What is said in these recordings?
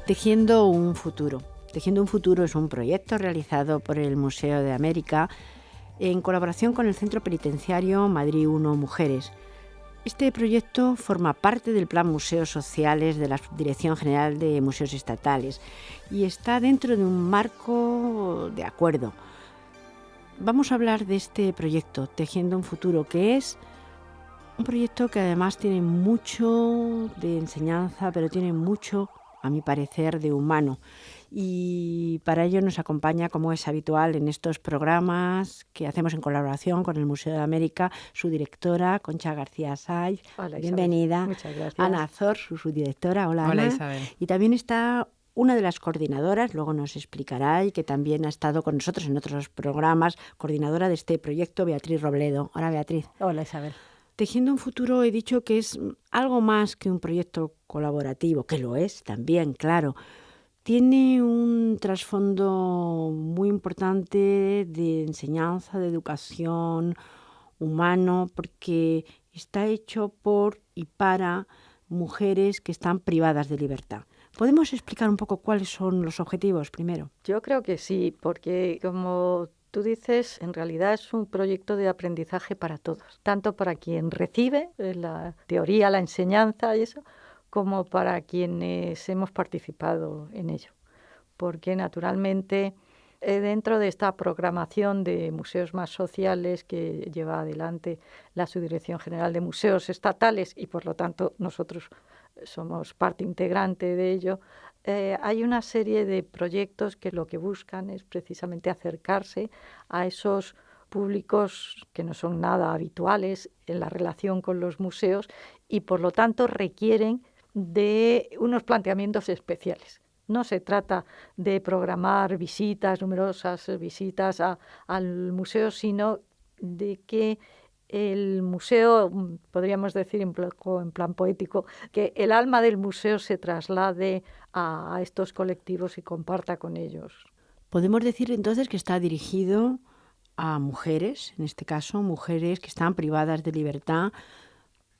Tejiendo un futuro. Tejiendo un futuro es un proyecto realizado por el Museo de América en colaboración con el Centro Penitenciario Madrid 1 Mujeres. Este proyecto forma parte del Plan Museos Sociales de la Dirección General de Museos Estatales y está dentro de un marco de acuerdo. Vamos a hablar de este proyecto, Tejiendo un Futuro, que es un proyecto que además tiene mucho de enseñanza, pero tiene mucho, a mi parecer, de humano. Y para ello nos acompaña, como es habitual en estos programas que hacemos en colaboración con el Museo de América, su directora, Concha García Saiz. Hola, Bienvenida. Muchas gracias. Ana Azor, su directora. Hola, Hola, Ana. Isabel. Y también está una de las coordinadoras, luego nos explicará, y que también ha estado con nosotros en otros programas, coordinadora de este proyecto, Beatriz Robledo. Hola, Beatriz. Hola, Isabel. Tejiendo un Futuro he dicho que es algo más que un proyecto colaborativo, que lo es también, claro. Tiene un trasfondo muy importante de enseñanza, de educación humano, porque está hecho por y para mujeres que están privadas de libertad. ¿Podemos explicar un poco cuáles son los objetivos primero? Yo creo que sí, porque como tú dices, en realidad es un proyecto de aprendizaje para todos, tanto para quien recibe la teoría, la enseñanza y eso, como para quienes hemos participado en ello. Porque naturalmente dentro de esta programación de museos más sociales que lleva adelante la Subdirección General de Museos Estatales y por lo tanto nosotros somos parte integrante de ello, hay una serie de proyectos que lo que buscan es precisamente acercarse a esos públicos que no son nada habituales en la relación con los museos y por lo tanto requieren de unos planteamientos especiales. No se trata de programar visitas, numerosas visitas al museo, sino de que el museo, podríamos decir en plan poético, que el alma del museo se traslade a estos colectivos y comparta con ellos. Podemos decir entonces que está dirigido a mujeres, en este caso, mujeres que están privadas de libertad.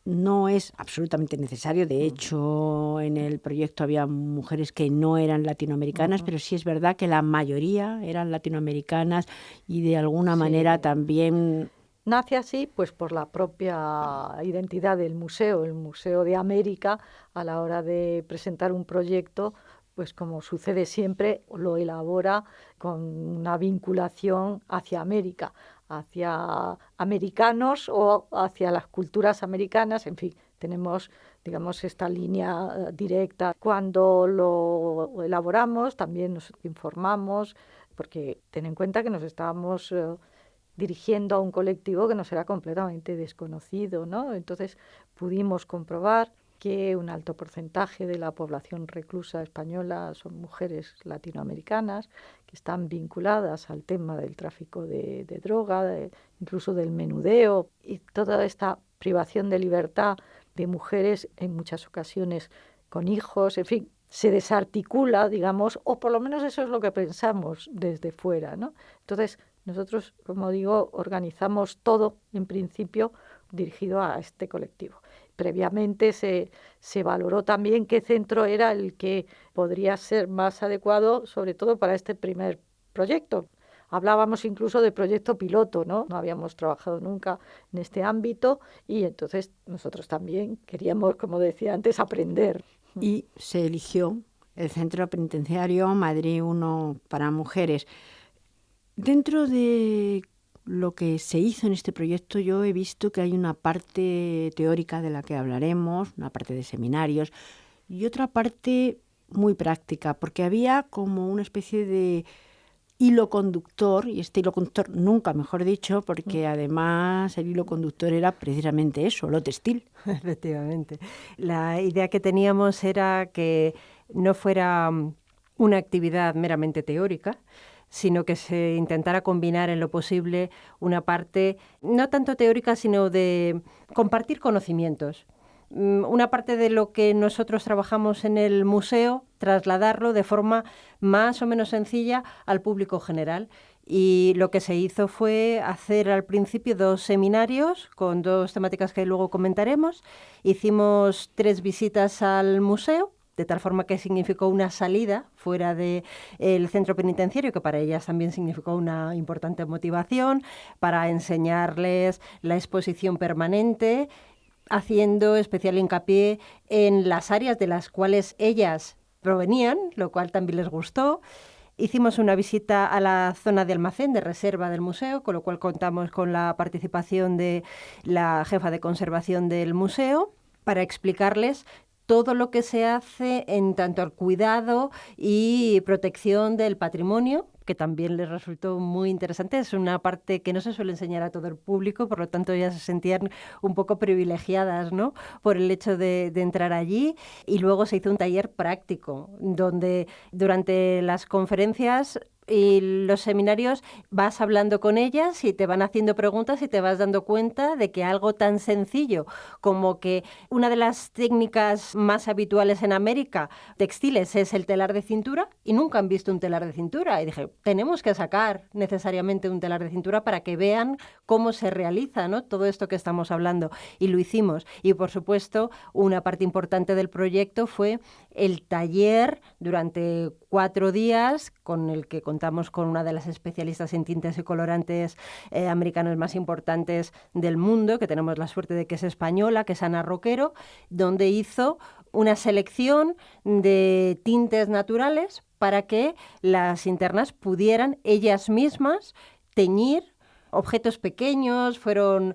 No es absolutamente necesario. De hecho, en el proyecto había mujeres que no eran latinoamericanas, pero sí es verdad que la mayoría eran latinoamericanas y de alguna manera también... Nace así pues por la propia identidad del museo, el Museo de América, a la hora de presentar un proyecto, pues como sucede siempre, lo elabora con una vinculación hacia América, hacia americanos o hacia las culturas americanas, en fin, tenemos, digamos, esta línea directa. Cuando lo elaboramos también nos informamos, porque ten en cuenta que nos estábamos dirigiendo a un colectivo que nos era completamente desconocido, ¿no? Entonces pudimos comprobar que un alto porcentaje de la población reclusa española son mujeres latinoamericanas que están vinculadas al tema del tráfico de droga, incluso del menudeo, y toda esta privación de libertad de mujeres en muchas ocasiones con hijos, en fin, se desarticula, digamos, o por lo menos eso es lo que pensamos desde fuera, ¿no? Entonces, nosotros, como digo, organizamos todo, en principio, dirigido a este colectivo. Previamente se valoró también qué centro era el que podría ser más adecuado, sobre todo para este primer proyecto. Hablábamos incluso de proyecto piloto, ¿no? No habíamos trabajado nunca en este ámbito y entonces nosotros también queríamos, como decía antes, aprender. Y se eligió el Centro Penitenciario Madrid 1 para mujeres. Dentro de lo que se hizo en este proyecto, yo he visto que hay una parte teórica de la que hablaremos, una parte de seminarios y otra parte muy práctica, porque había como una especie de hilo conductor, y este hilo conductor nunca mejor dicho, porque además el hilo conductor era precisamente eso, lo textil. Efectivamente. La idea que teníamos era que no fuera una actividad meramente teórica, sino que se intentara combinar en lo posible una parte no tanto teórica, sino de compartir conocimientos. Una parte de lo que nosotros trabajamos en el museo, trasladarlo de forma más o menos sencilla al público general. Y lo que se hizo fue hacer al principio 2 seminarios con 2 temáticas que luego comentaremos. Hicimos 3 visitas al museo de tal forma que significó una salida fuera del centro penitenciario, que para ellas también significó una importante motivación, para enseñarles la exposición permanente, haciendo especial hincapié en las áreas de las cuales ellas provenían, lo cual también les gustó. Hicimos una visita a la zona de almacén de reserva del museo, con lo cual contamos con la participación de la jefa de conservación del museo para explicarles todo lo que se hace en tanto al cuidado y protección del patrimonio, que también les resultó muy interesante. Es una parte que no se suele enseñar a todo el público, por lo tanto ellas se sentían un poco privilegiadas, ¿no?, por el hecho de entrar allí. Y luego se hizo un taller práctico, donde durante las conferencias y los seminarios vas hablando con ellas y te van haciendo preguntas y te vas dando cuenta de que algo tan sencillo como que una de las técnicas más habituales en América textiles es el telar de cintura, y nunca han visto un telar de cintura. Y dije, tenemos que sacar necesariamente un telar de cintura para que vean cómo se realiza, ¿no?, todo esto que estamos hablando. Y lo hicimos. Y por supuesto, una parte importante del proyecto fue el taller durante 4 días, con el que contamos con una de las especialistas en tintes y colorantes americanos más importantes del mundo, que tenemos la suerte de que es española, que es Ana Roquero, donde hizo una selección de tintes naturales para que las internas pudieran ellas mismas teñir objetos pequeños. Fueron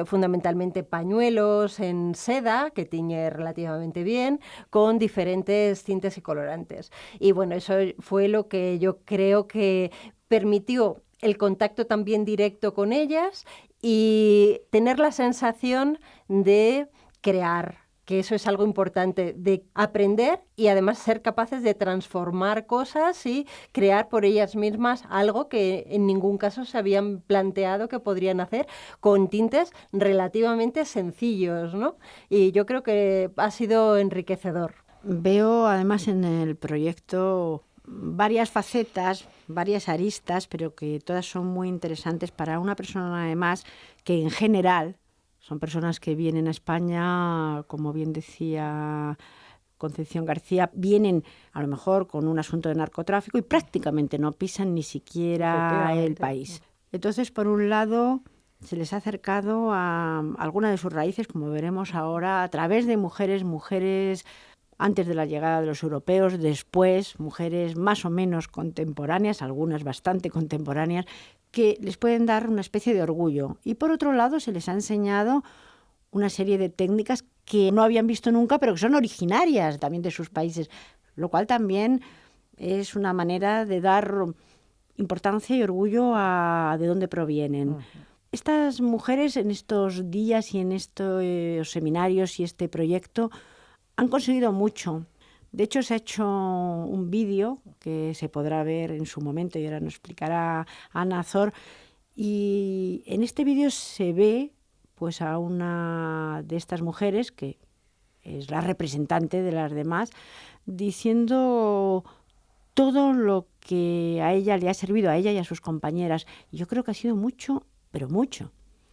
fundamentalmente pañuelos en seda, que tiñe relativamente bien, con diferentes tintes y colorantes. Y bueno, eso fue lo que yo creo que permitió el contacto también directo con ellas y tener la sensación de crear, que eso es algo importante, de aprender y además ser capaces de transformar cosas y crear por ellas mismas algo que en ningún caso se habían planteado que podrían hacer, con tintes relativamente sencillos, ¿no? Y yo creo que ha sido enriquecedor. Veo además en el proyecto varias facetas, varias aristas, pero que todas son muy interesantes para una persona además que en general son personas que vienen a España, como bien decía Concepción García, vienen a lo mejor con un asunto de narcotráfico y prácticamente no pisan ni siquiera el país. Entonces, por un lado, se les ha acercado a alguna de sus raíces, como veremos ahora, a través de mujeres antes de la llegada de los europeos, después, mujeres más o menos contemporáneas, algunas bastante contemporáneas, que les pueden dar una especie de orgullo. Y por otro lado, se les ha enseñado una serie de técnicas que no habían visto nunca, pero que son originarias también de sus países, lo cual también es una manera de dar importancia y orgullo a de dónde provienen. Uh-huh. Estas mujeres en estos días y en estos seminarios y este proyecto han conseguido mucho. De hecho, se ha hecho un vídeo que se podrá ver en su momento y ahora nos explicará Ana Azor. Y en este vídeo se ve pues a una de estas mujeres, que es la representante de las demás, diciendo todo lo que a ella le ha servido, a ella y a sus compañeras. Y yo creo que ha sido mucho, pero mucho.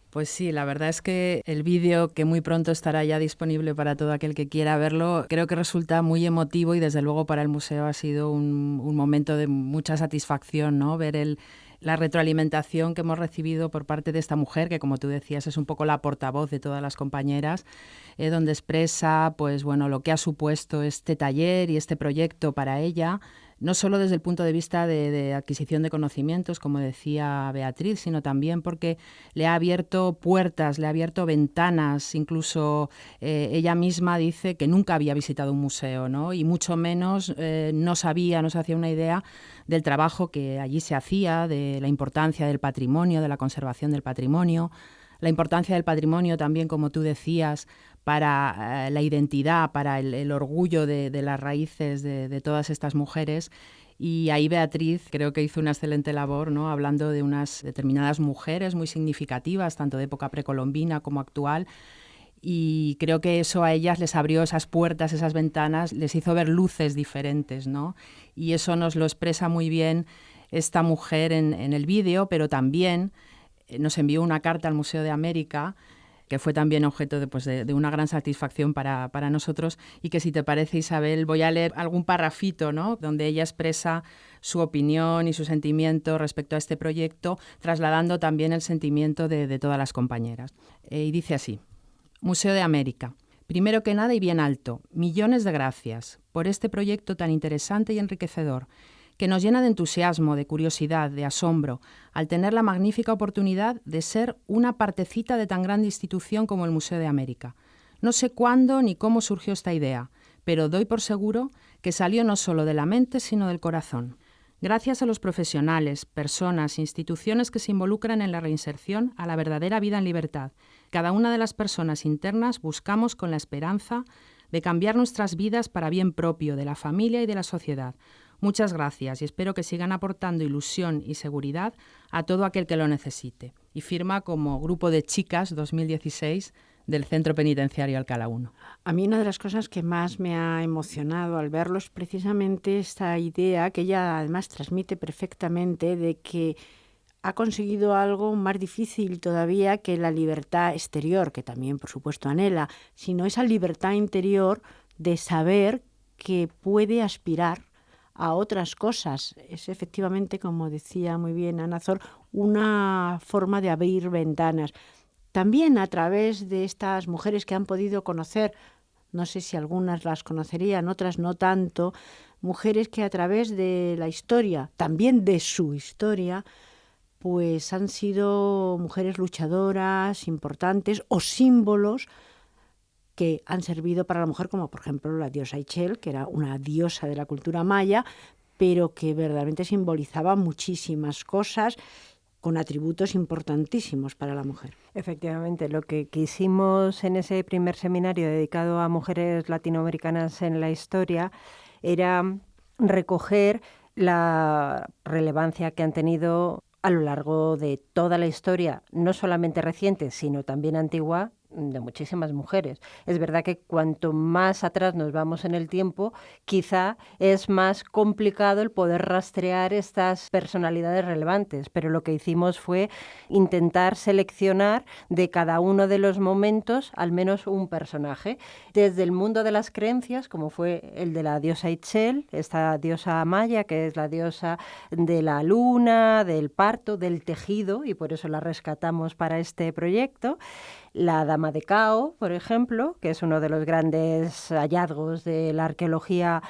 Pues sí, la verdad es que el vídeo, que muy pronto estará ya disponible para todo aquel que quiera verlo, creo que resulta muy emotivo y desde luego para el museo ha sido un momento de mucha satisfacción, ¿no? Ver la retroalimentación que hemos recibido por parte de esta mujer, que como tú decías es un poco la portavoz de todas las compañeras, donde expresa pues, bueno, lo que ha supuesto este taller y este proyecto para ella, no solo desde el punto de vista de adquisición de conocimientos, como decía Beatriz, sino también porque le ha abierto puertas, le ha abierto ventanas. Incluso ella misma dice que nunca había visitado un museo, ¿no? Y mucho menos no se hacía una idea del trabajo que allí se hacía, de la importancia del patrimonio, de la conservación del patrimonio, la importancia del patrimonio también, como tú decías, para la identidad, para el orgullo de las raíces de todas estas mujeres. Y ahí Beatriz creo que hizo una excelente labor, ¿no? Hablando de unas determinadas mujeres muy significativas, tanto de época precolombina como actual. Y creo que eso a ellas les abrió esas puertas, esas ventanas, les hizo ver luces diferentes, ¿no? Y eso nos lo expresa muy bien esta mujer en el vídeo, pero también nos envió una carta al Museo de América, que fue también objeto de una gran satisfacción para nosotros, y que, si te parece, Isabel, voy a leer algún parrafito, ¿no?, donde ella expresa su opinión y su sentimiento respecto a este proyecto, trasladando también el sentimiento de todas las compañeras. Y dice así: Museo de América. Primero que nada y bien alto, millones de gracias por este proyecto tan interesante y enriquecedor, que nos llena de entusiasmo, de curiosidad, de asombro, al tener la magnífica oportunidad de ser una partecita de tan grande institución como el Museo de América. No sé cuándo ni cómo surgió esta idea, pero doy por seguro que salió no solo de la mente, sino del corazón. Gracias a los profesionales, personas, instituciones que se involucran en la reinserción a la verdadera vida en libertad, cada una de las personas internas buscamos con la esperanza de cambiar nuestras vidas para bien propio de la familia y de la sociedad. Muchas gracias y espero que sigan aportando ilusión y seguridad a todo aquel que lo necesite. Y firma como Grupo de Chicas 2016 del Centro Penitenciario Alcalá 1. A mí una de las cosas que más me ha emocionado al verlo es precisamente esta idea que ella además transmite perfectamente de que ha conseguido algo más difícil todavía que la libertad exterior, que también por supuesto anhela, sino esa libertad interior de saber que puede aspirar a otras cosas. Es efectivamente, como decía muy bien Ana Zor, una forma de abrir ventanas. También a través de estas mujeres que han podido conocer, no sé si algunas las conocerían, otras no tanto, mujeres que a través de la historia, también de su historia, pues han sido mujeres luchadoras, importantes o símbolos que han servido para la mujer, como por ejemplo la diosa Ischel, que era una diosa de la cultura maya, pero que verdaderamente simbolizaba muchísimas cosas, con atributos importantísimos para la mujer. Efectivamente, lo que quisimos en ese primer seminario dedicado a mujeres latinoamericanas en la historia era recoger la relevancia que han tenido a lo largo de toda la historia, no solamente reciente, sino también antigua, de muchísimas mujeres. Es verdad que cuanto más atrás nos vamos en el tiempo, quizá es más complicado el poder rastrear estas personalidades relevantes, pero lo que hicimos fue intentar seleccionar de cada uno de los momentos al menos un personaje, desde el mundo de las creencias, como fue el de la diosa Ischel, esta diosa maya, que es la diosa de la luna, del parto, del tejido, y por eso la rescatamos para este proyecto. La dama de Cao, por ejemplo, que es uno de los grandes hallazgos de la arqueología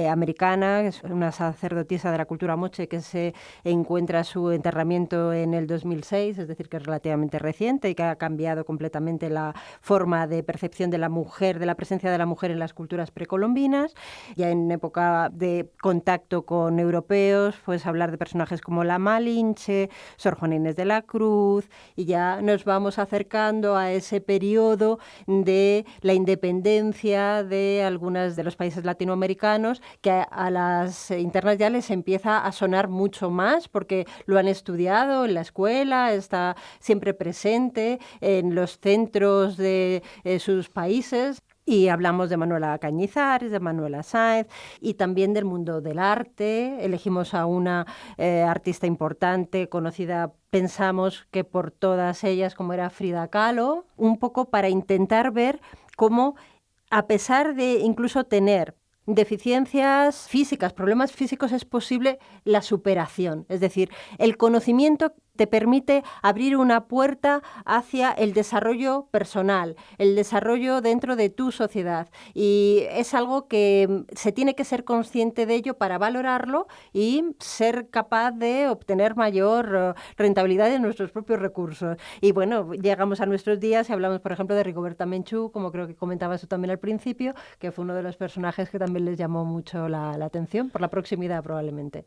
americana, es una sacerdotisa de la cultura moche que se encuentra su enterramiento en el 2006, es decir, que es relativamente reciente y que ha cambiado completamente la forma de percepción de la mujer, de la presencia de la mujer en las culturas precolombinas. Ya en época de contacto con europeos, pues hablar de personajes como la Malinche, Sor Juana Inés de la Cruz, y ya nos vamos acercando a ese periodo de la independencia de algunos de los países latinoamericanos, que a las internas ya les empieza a sonar mucho más porque lo han estudiado en la escuela, está siempre presente en los centros de sus países. Y hablamos de Manuela Cañizares, de Manuela Sáenz y también del mundo del arte. Elegimos a una artista importante, conocida, pensamos que por todas ellas, como era Frida Kahlo, un poco para intentar ver cómo, a pesar de incluso tener deficiencias físicas, problemas físicos, es posible la superación. Es decir, el conocimiento te permite abrir una puerta hacia el desarrollo personal, el desarrollo dentro de tu sociedad. Y es algo que se tiene que ser consciente de ello para valorarlo y ser capaz de obtener mayor rentabilidad de nuestros propios recursos. Y bueno, llegamos a nuestros días y hablamos, por ejemplo, de Rigoberta Menchú, como creo que comentabas tú también al principio, que fue uno de los personajes que también les llamó mucho la atención, por la proximidad probablemente.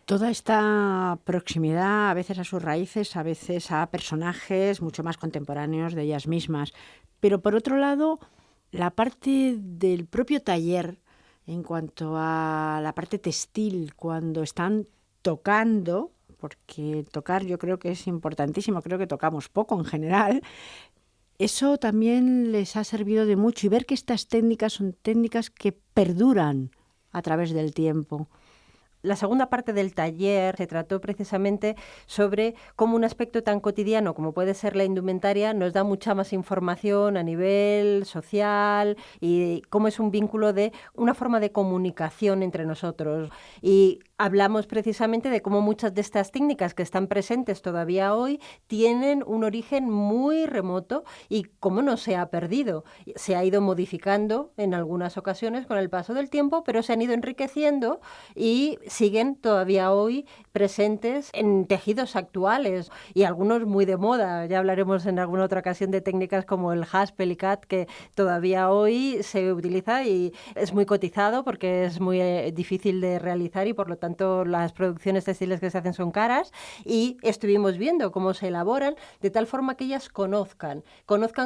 Toda esta proximidad, a veces a sus raíces, a veces a personajes mucho más contemporáneos de ellas mismas. Pero por otro lado, la parte del propio taller, en cuanto a la parte textil, cuando están tocando, porque tocar yo creo que es importantísimo, creo que tocamos poco en general, eso también les ha servido de mucho. Y ver que estas técnicas son técnicas que perduran a través del tiempo. La segunda parte del taller se trató precisamente sobre cómo un aspecto tan cotidiano como puede ser la indumentaria nos da mucha más información a nivel social y cómo es un vínculo de una forma de comunicación entre nosotros. Y hablamos precisamente de cómo muchas de estas técnicas que están presentes todavía hoy tienen un origen muy remoto y cómo no se ha perdido. Se ha ido modificando en algunas ocasiones con el paso del tiempo, pero se han ido enriqueciendo y siguen todavía hoy presentes en tejidos actuales y algunos muy de moda. Ya hablaremos en alguna otra ocasión de técnicas como el haspelikat, que todavía hoy se utiliza y es muy cotizado porque es muy difícil de realizar y por lo tanto las producciones textiles que se hacen son caras, y estuvimos viendo cómo se elaboran de tal forma que ellas conozcan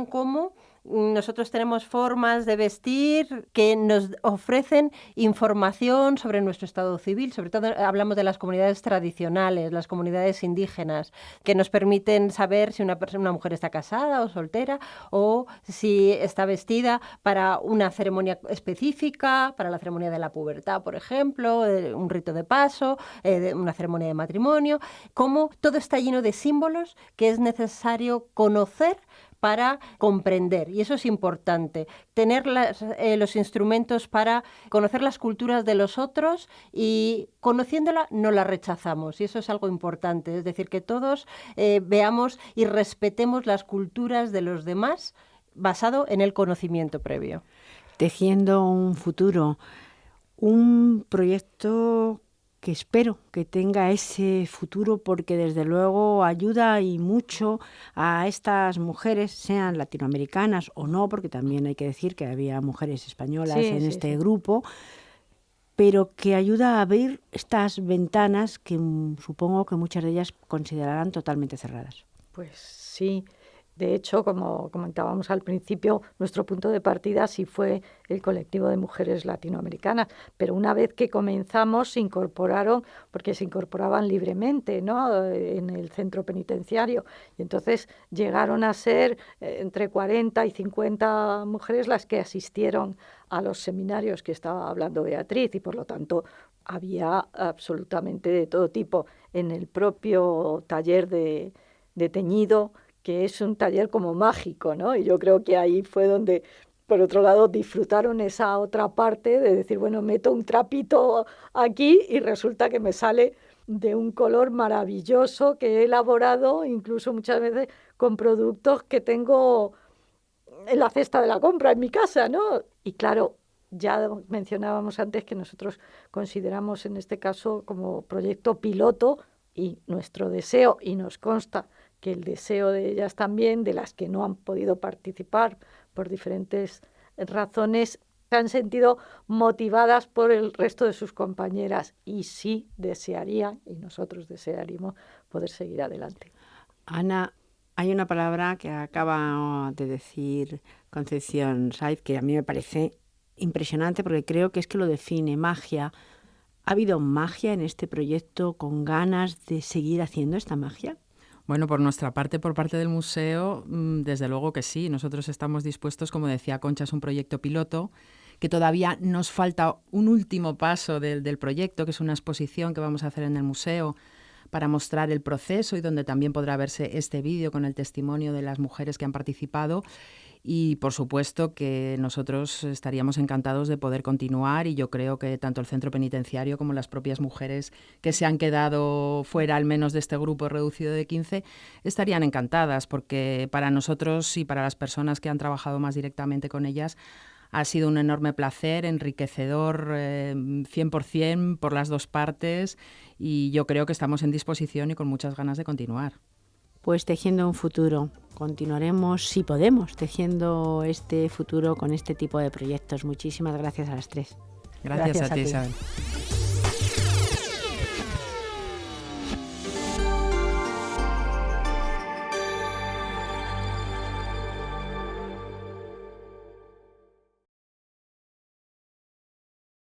cómo nosotros tenemos formas de vestir que nos ofrecen información sobre nuestro estado civil. Sobre todo hablamos de las comunidades tradicionales, las comunidades indígenas, que nos permiten saber si una mujer está casada o soltera o si está vestida para una ceremonia específica, para la ceremonia de la pubertad, por ejemplo, un rito de paso, una ceremonia de matrimonio. Cómo todo está lleno de símbolos que es necesario conocer para comprender, y eso es importante, tener los instrumentos para conocer las culturas de los otros y conociéndola no la rechazamos, y eso es algo importante, es decir, que todos veamos y respetemos las culturas de los demás basado en el conocimiento previo. Tejiendo un futuro, un proyecto que espero que tenga ese futuro porque desde luego ayuda y mucho a estas mujeres, sean latinoamericanas o no, porque también hay que decir que había mujeres españolas en este grupo, pero que ayuda a abrir estas ventanas que supongo que muchas de ellas considerarán totalmente cerradas. Pues sí. De hecho, como comentábamos al principio, nuestro punto de partida sí fue el colectivo de mujeres latinoamericanas, pero una vez que comenzamos se incorporaron, porque se incorporaban libremente, ¿no?, en el centro penitenciario, y entonces llegaron a ser entre 40 y 50 mujeres las que asistieron a los seminarios que estaba hablando Beatriz, y por lo tanto había absolutamente de todo tipo. En el propio taller de teñido, que es un taller como mágico, ¿no? Y yo creo que ahí fue donde, por otro lado, disfrutaron esa otra parte de decir, bueno, meto un trapito aquí y resulta que me sale de un color maravilloso que he elaborado, incluso muchas veces con productos que tengo en la cesta de la compra en mi casa, ¿no? Y claro, ya mencionábamos antes que nosotros consideramos en este caso como proyecto piloto, y nuestro deseo, y nos consta que el deseo de ellas también, de las que no han podido participar por diferentes razones, se han sentido motivadas por el resto de sus compañeras y sí desearían, y nosotros desearíamos, poder seguir adelante. Ana, hay una palabra que acaba de decir Concepción Saiz que a mí me parece impresionante porque creo que es que lo define: magia. ¿Ha habido magia en este proyecto con ganas de seguir haciendo esta magia? Bueno, por nuestra parte, por parte del museo, desde luego que sí. Nosotros estamos dispuestos, como decía Concha, es un proyecto piloto, que todavía nos falta un último paso del proyecto, que es una exposición que vamos a hacer en el museo para mostrar el proceso y donde también podrá verse este vídeo con el testimonio de las mujeres que han participado. Y por supuesto que nosotros estaríamos encantados de poder continuar, y yo creo que tanto el centro penitenciario como las propias mujeres que se han quedado fuera al menos de este grupo reducido de 15 estarían encantadas, porque para nosotros y para las personas que han trabajado más directamente con ellas ha sido un enorme placer, enriquecedor 100% por las dos partes, y yo creo que estamos en disposición y con muchas ganas de continuar. Pues tejiendo un futuro. Continuaremos, si podemos, tejiendo este futuro con este tipo de proyectos. Muchísimas gracias a las tres. Gracias a ti, Isabel.